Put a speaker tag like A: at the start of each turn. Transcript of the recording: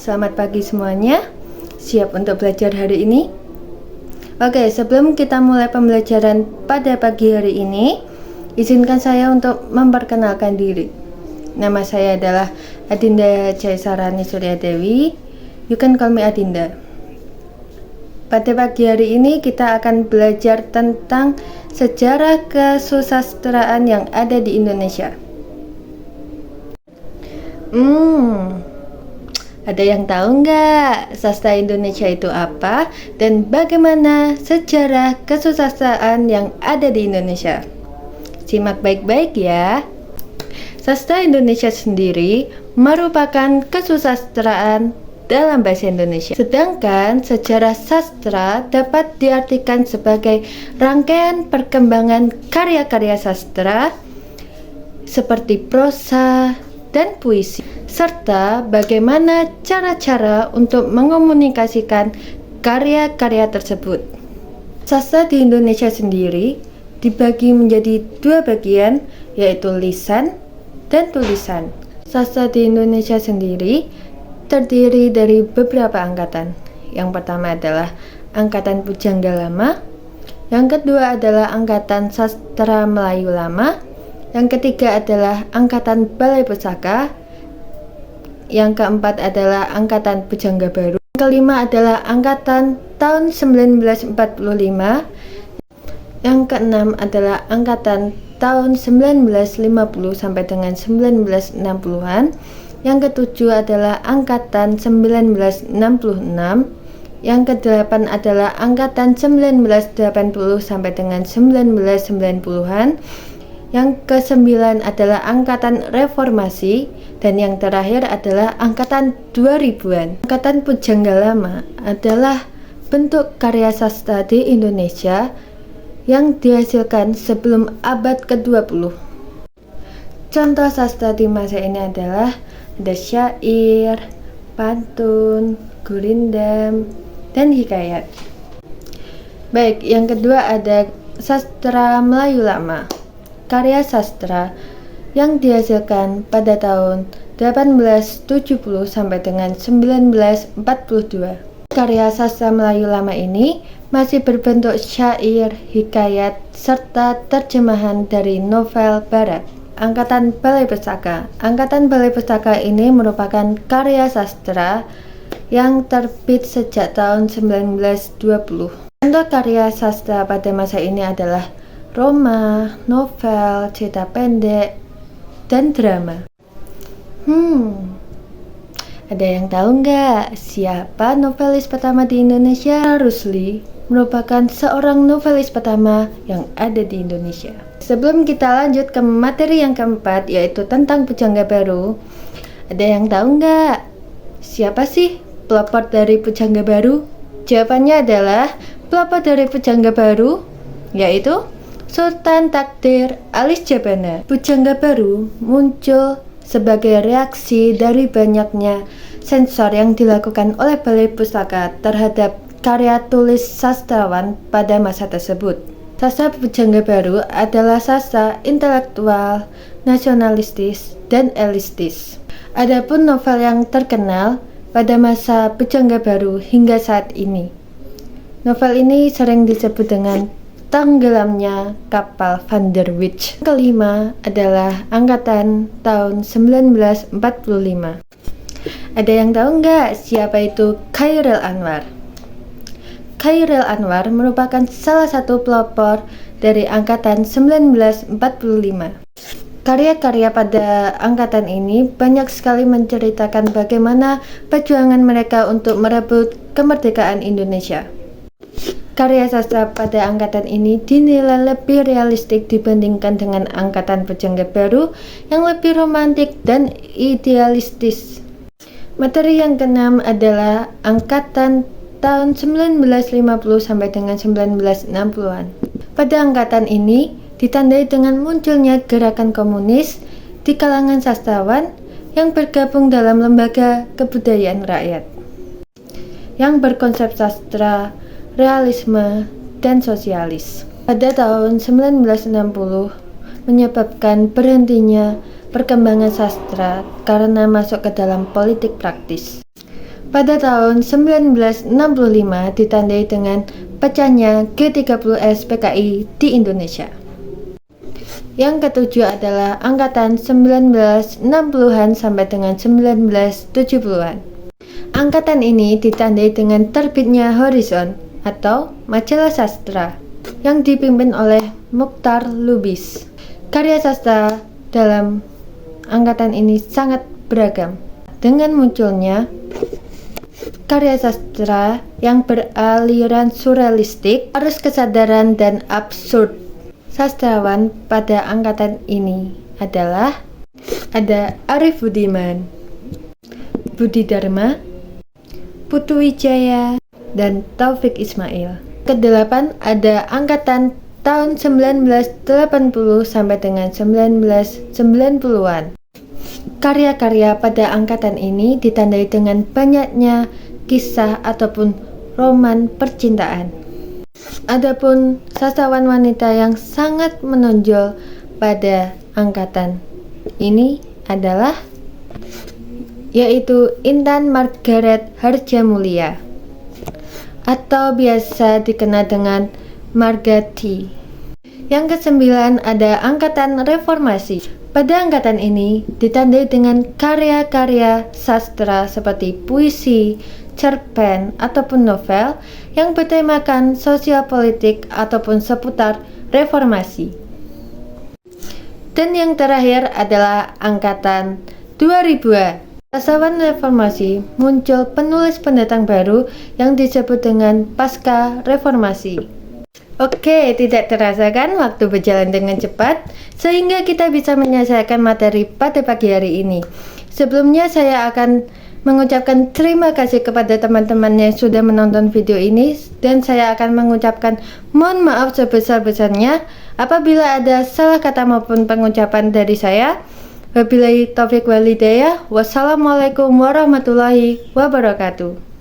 A: selamat pagi semuanya. Siap untuk belajar hari ini? Oke, sebelum kita mulai pembelajaran pada pagi hari ini, izinkan saya untuk memperkenalkan diri. Nama saya adalah Adinda Jaisarani Suryadewi. You can call me Adinda. Pada pagi hari ini kita akan belajar tentang sejarah kesusastraan yang ada di Indonesia. Ada yang tahu nggak sastra Indonesia itu apa dan bagaimana sejarah kesusastraan yang ada di Indonesia? Simak baik-baik ya. Sastra Indonesia sendiri merupakan kesusastraan dalam bahasa Indonesia. Sedangkan sejarah sastra dapat diartikan sebagai rangkaian perkembangan karya-karya sastra seperti prosa dan puisi, serta bagaimana cara-cara untuk mengomunikasikan karya-karya tersebut. Sastra di Indonesia sendiri dibagi menjadi dua bagian, yaitu lisan dan tulisan. Sastra di Indonesia sendiri terdiri dari beberapa angkatan. Yang pertama adalah Angkatan Pujangga Lama, yang kedua adalah Angkatan Sastra Melayu Lama, yang ketiga adalah Angkatan Balai Pusaka, yang keempat adalah Angkatan Pujangga Baru, yang kelima adalah Angkatan tahun 1945, yang keenam adalah Angkatan tahun 1950 sampai dengan 1960-an, yang ketujuh adalah Angkatan 1966, yang kedelapan adalah Angkatan 1980 sampai dengan 1990-an, yang ke-9 adalah Angkatan Reformasi, dan yang terakhir adalah Angkatan 2000-an. Angkatan Pujangga Lama adalah bentuk karya sastra di Indonesia yang dihasilkan sebelum abad ke-20. Contoh sastra di masa ini adalah ada syair, pantun, gurindam, dan hikayat. Baik, yang kedua ada sastra Melayu Lama. Karya sastra yang dihasilkan pada tahun 1870 sampai dengan 1942. Karya sastra Melayu Lama ini masih berbentuk syair, hikayat, serta terjemahan dari novel barat. Angkatan Balai Pustaka. Angkatan Balai Pustaka ini merupakan karya sastra yang terbit sejak tahun 1920. Contoh karya sastra pada masa ini adalah Roma, novel, cerita pendek, dan drama. Ada yang tahu nggak siapa novelis pertama di Indonesia? Rusli merupakan seorang novelis pertama yang ada di Indonesia. Sebelum kita lanjut ke materi yang keempat, yaitu tentang Pujangga Baru, ada yang tahu nggak siapa sih pelopor dari Pujangga Baru? Jawabannya adalah pelopor dari Pujangga Baru yaitu Sultan Takdir Alis Jabana. Pujangga Baru muncul sebagai reaksi dari banyaknya sensor yang dilakukan oleh Balai Pustaka terhadap karya tulis sastrawan pada masa tersebut. Sastra Pujangga Baru adalah sastra intelektual, nasionalistis, dan elitis. Adapun novel yang terkenal pada masa Pujangga Baru hingga saat ini. Novel ini sering disebut dengan tenggelamnya kapal Van der Witch. Kelima adalah Angkatan tahun 1945. Ada yang tahu nggak siapa itu Chairil Anwar? Chairil Anwar merupakan salah satu pelopor dari Angkatan 1945. Karya-karya pada angkatan ini banyak sekali menceritakan bagaimana perjuangan mereka untuk merebut kemerdekaan Indonesia. Karya sastra pada angkatan ini dinilai lebih realistik dibandingkan dengan Angkatan Pujangga Baru yang lebih romantik dan idealistis. Materi yang keenam adalah Angkatan tahun 1950 sampai dengan 1960-an. Pada angkatan ini ditandai dengan munculnya gerakan komunis di kalangan sastrawan yang bergabung dalam lembaga kebudayaan rakyat yang berkonsep sastra realisme, dan sosialis. Pada tahun 1960 menyebabkan berhentinya perkembangan sastra karena masuk ke dalam politik praktis. Pada tahun 1965 ditandai dengan pecahnya G30S PKI di Indonesia. Yang ketujuh adalah angkatan 1960-an sampai dengan 1970-an. Angkatan ini ditandai dengan terbitnya Horizon atau majalah sastra yang dipimpin oleh Muchtar Lubis. Karya sastra dalam angkatan ini sangat beragam. Dengan munculnya karya sastra yang beraliran surrealistik, arus kesadaran dan absurd. Sastrawan pada angkatan ini adalah ada Arif Budiman, Budi Dharma, Putu Wijaya, dan Taufik Ismail. Kedelapan ada angkatan tahun 1980 sampai dengan 1990-an. Karya-karya pada angkatan ini ditandai dengan banyaknya kisah ataupun roman percintaan. Adapun sastrawan wanita yang sangat menonjol pada angkatan ini adalah yaitu Intan Margaret Harjamulya atau biasa dikenal dengan Margati. Yang kesembilan ada angkatan reformasi. Pada angkatan ini ditandai dengan karya-karya sastra seperti puisi, cerpen, ataupun novel yang bertemakan sosial politik ataupun seputar reformasi. Dan yang terakhir adalah angkatan 2000-an. Sastrawan reformasi muncul penulis pendatang baru yang disebut dengan pasca reformasi. Oke, tidak terasa kan waktu berjalan dengan cepat sehingga kita bisa menyelesaikan materi pada pagi hari ini. Sebelumnya saya akan mengucapkan terima kasih kepada teman-teman yang sudah menonton video ini dan saya akan mengucapkan mohon maaf sebesar-besarnya apabila ada salah kata maupun pengucapan dari saya. Wabillahi taufiq wal hidayah. Wassalamualaikum warahmatullahi wabarakatuh.